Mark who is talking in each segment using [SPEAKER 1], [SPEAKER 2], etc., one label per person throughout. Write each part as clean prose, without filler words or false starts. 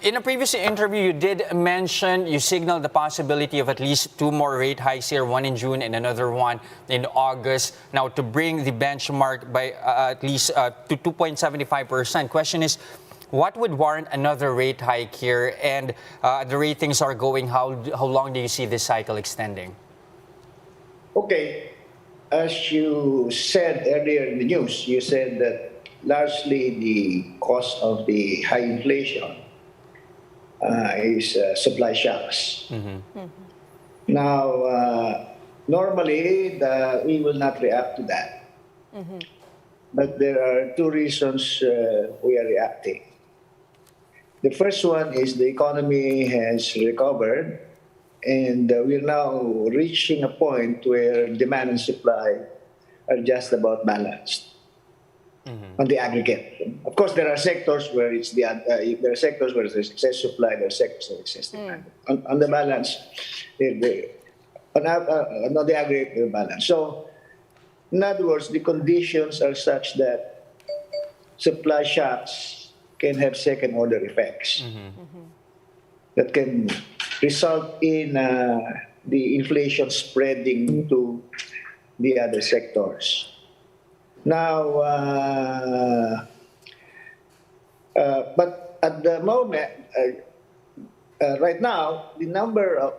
[SPEAKER 1] In a previous interview, you did mention, you signaled the possibility of at least 2 more rate hikes here, one in June and another one in August. Now, to bring the benchmark by at least to 2.75%. Question is, what would warrant another rate hike here? And the rate things are going, how long do you see this cycle extending?
[SPEAKER 2] Okay, as you said earlier in the news, you said that largely the cause of the high inflation is supply shocks. Now, normally we will not react to that. But there are two reasons we are reacting. The first one is the economy has recovered, and we're now reaching a point where demand and supply are just about balanced on the aggregate. Of course, there are sectors where there are sectors where there's excess supply, there are sectors where there's excess demand. On the balance, on the aggregate, they're balanced. So, in other words, the conditions are such that supply shocks can have second-order effects that can result in the inflation spreading to the other sectors. Now, but at the moment, right now, the number of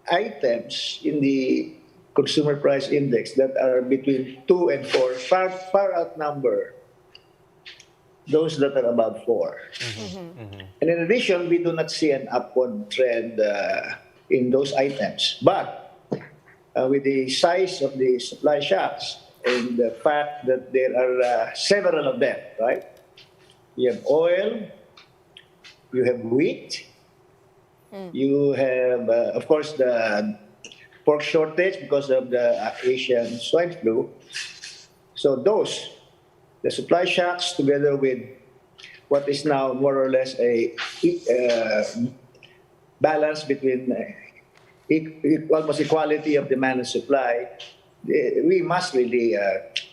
[SPEAKER 2] items in the consumer price index that are between 2 and 4 far outnumber those that are above 4. And in addition, we do not see an upward trend in those items. But with the size of the supply shocks and the fact that there are several of them, right? You have oil, you have wheat, you have, of course, the pork shortage because of the Asian swine flu. So those, the supply shocks together with what is now more or less a balance between almost equality of demand and supply, we must really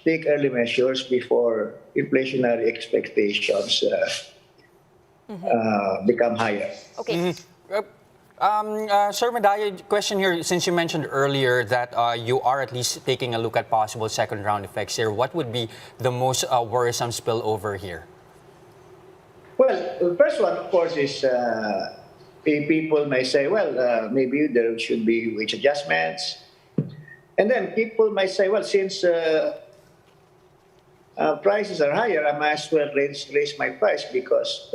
[SPEAKER 2] take early measures before inflationary expectations become higher.
[SPEAKER 1] Okay. Sir Medalla, question here, since you mentioned earlier that you are at least taking a look at possible second round effects here, what would be the most worrisome spillover here?
[SPEAKER 2] Well, the first one, of course, is people may say, well, maybe there should be wage adjustments. And then people might say, well, since prices are higher, I might as well raise my price because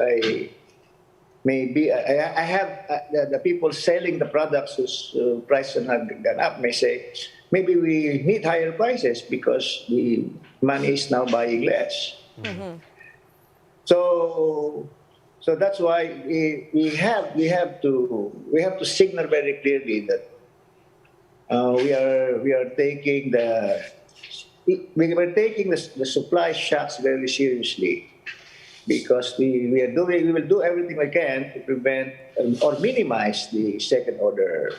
[SPEAKER 2] maybe I have the people selling the products whose prices have gone up may say, maybe we need higher prices because the money is now buying less. So that's why we have to signal very clearly that we are taking the supply shocks very seriously. Because we will do everything we can to prevent or minimize the second order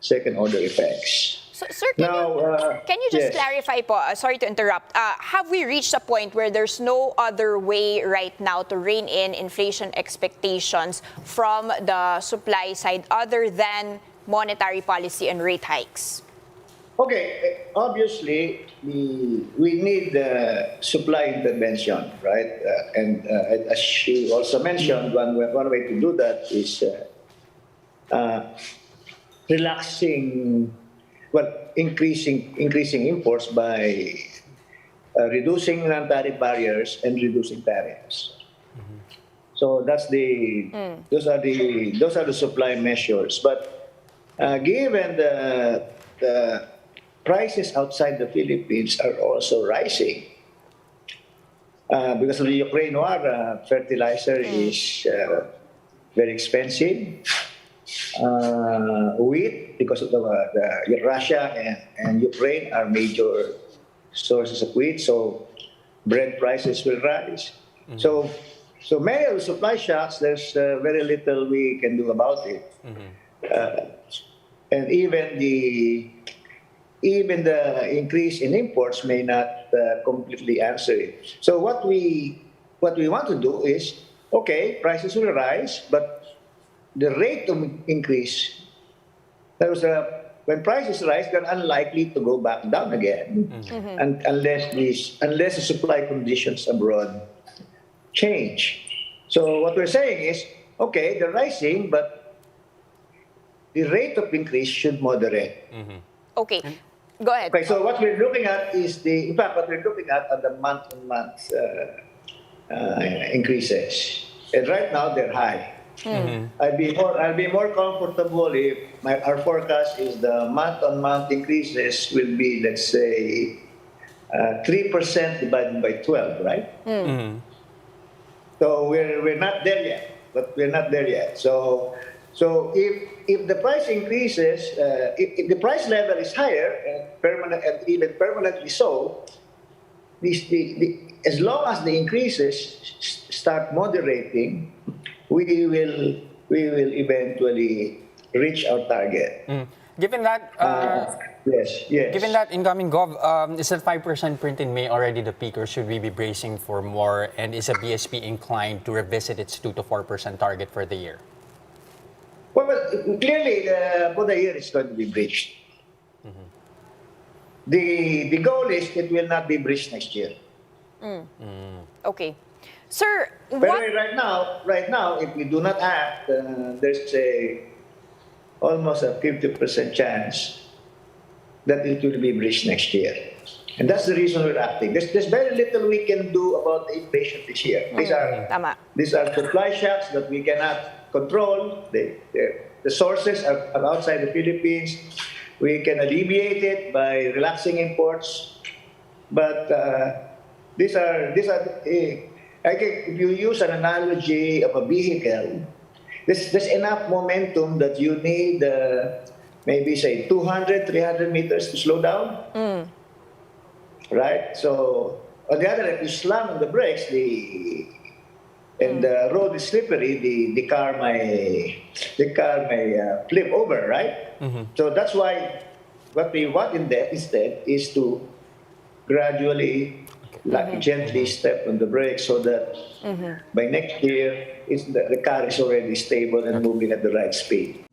[SPEAKER 2] effects.
[SPEAKER 3] So, sir, can you just clarify po? Sorry to interrupt. Have we reached a point where there's no other way right now to rein in inflation expectations from the supply side other than monetary policy and rate hikes?
[SPEAKER 2] Okay, obviously, we need supply intervention, right? And as you also mentioned, one way to do that is increasing imports by reducing non-tariff barriers and reducing tariffs. So those are the supply measures. But given the prices outside the Philippines are also rising because of the Ukraine war. Fertilizer is very expensive. Wheat, because of the Russia and Ukraine are major sources of wheat, so bread prices will rise. So many of the supply shocks, there's very little we can do about it. And even the increase in imports may not completely answer it. So what we want to do is okay, prices will rise, but the rate of increase, that was when prices rise, they're unlikely to go back down again, and unless the supply conditions abroad change. So what we're saying is, okay, they're rising, but the rate of increase should moderate.
[SPEAKER 3] Okay, go ahead.
[SPEAKER 2] Okay, so what we're looking at is in fact, what we're looking at are the month-on-month increases, and right now they're high. I'll be more comfortable if our forecast is the month-on-month increases will be, let's say, 3% divided by 12, right? So we're not there yet, but we're not there yet. So if the price increases, if the price level is higher and even permanently so, as long as the increases start moderating, we will eventually reach our target.
[SPEAKER 1] Given that,
[SPEAKER 2] yes.
[SPEAKER 1] given that incoming Gov, is that 5% print in May already the peak, or should we be bracing for more? And is a BSP inclined to revisit its 2 to 4% target for the year?
[SPEAKER 2] Well, clearly, for the year, it's going to be breached. The goal is it will not be breached next year.
[SPEAKER 3] Okay. Sir,
[SPEAKER 2] But
[SPEAKER 3] what?
[SPEAKER 2] right now, if we do not act, there's almost a 50% chance that it will be breached next year. And that's the reason we're acting. There's very little we can do about the inflation this year.
[SPEAKER 3] Tama.
[SPEAKER 2] These are supply shocks that we cannot control. The sources are outside the Philippines. We can alleviate it by relaxing imports. But these are I think if you use an analogy of a vehicle, there's enough momentum that you need maybe say 200, 300 meters to slow down. Right? So on the other hand, if you slam on the brakes, and the road is slippery, the car may flip over, right? So that's why what we want instead is to gradually, gently step on the brake so that by next year the car is already stable and moving at the right speed.